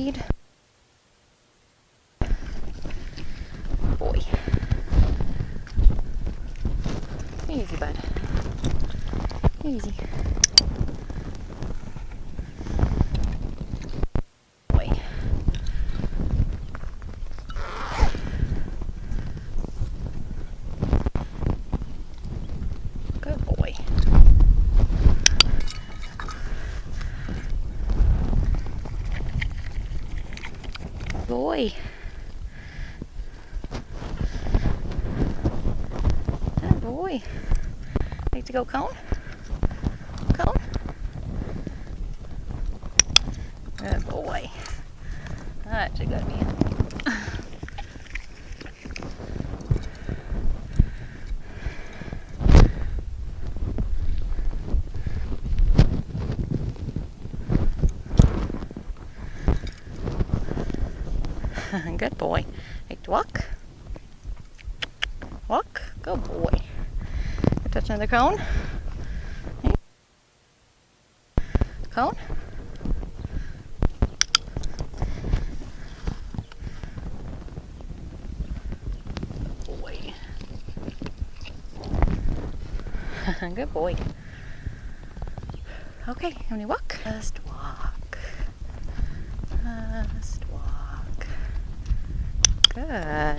weed. Boy. Easy, bud. Easy. Boy. Good boy. Boy. Good boy. Like to go cone? Cone? Good boy. Such a good man. Good boy. Like to walk? Walk? Good boy. Touch another cone. Cone. Good boy. Good boy. Okay, how many walk? Just walk. Just walk. Good.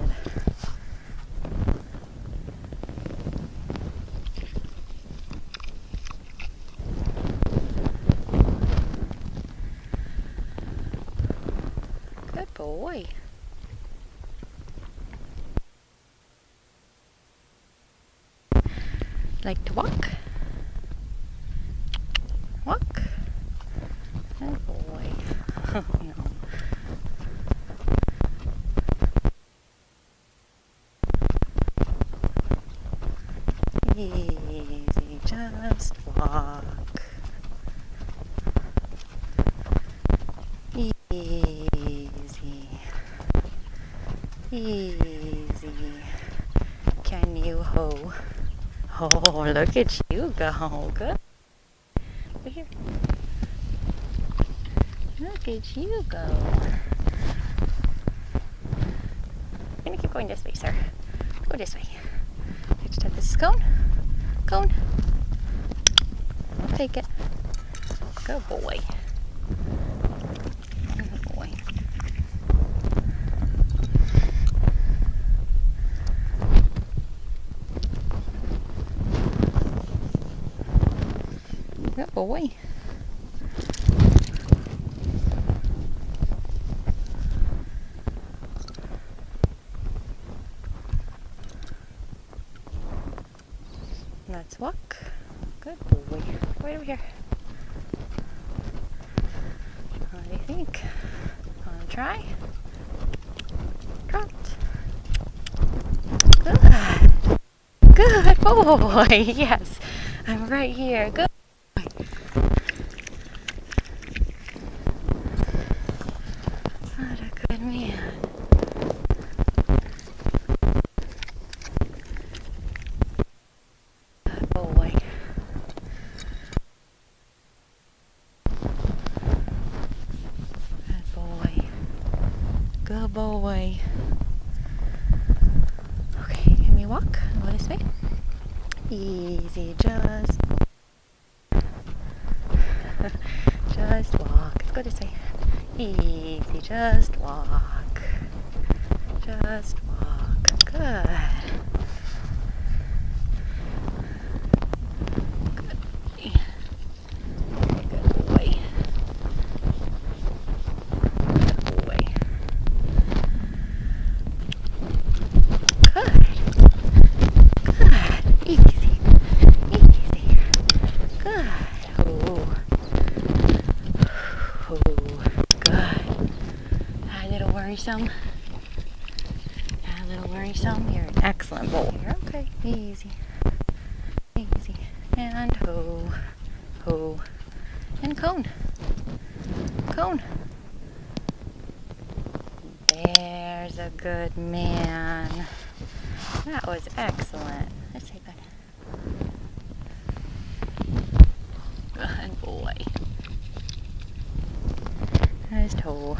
Good boy. Like to walk? Walk? Good boy. Oh no. Easy, just walk. Easy. Easy. Can you hoe? Oh, look at you go. Good. Over here. Look at you go. I'm gonna keep going this way, sir. Go this way. Next time, this is cone. Cone. Take it. Good boy. Good boy. Good boy. Let's walk. Good boy. Right over here. What do you think? Wanna try? Trot. Good. Good boy. Yes. I'm right here. Good. What a good man. Good boy. Good boy. Good boy. Okay, can we walk? Go this way. Easy, just just walk. Let's go this way. Easy, just walk. Just walk. Good. Good. Good boy. Good boy. Good. Good. Easy. Easy. Good. Oh. Oh. Good. A little worrisome. A little worrisome. You're an excellent boy. You're okay. Easy. Easy. And ho. Ho. And cone. Cone. There's a good man. That was excellent. Let's say that. Good boy. Nice toe.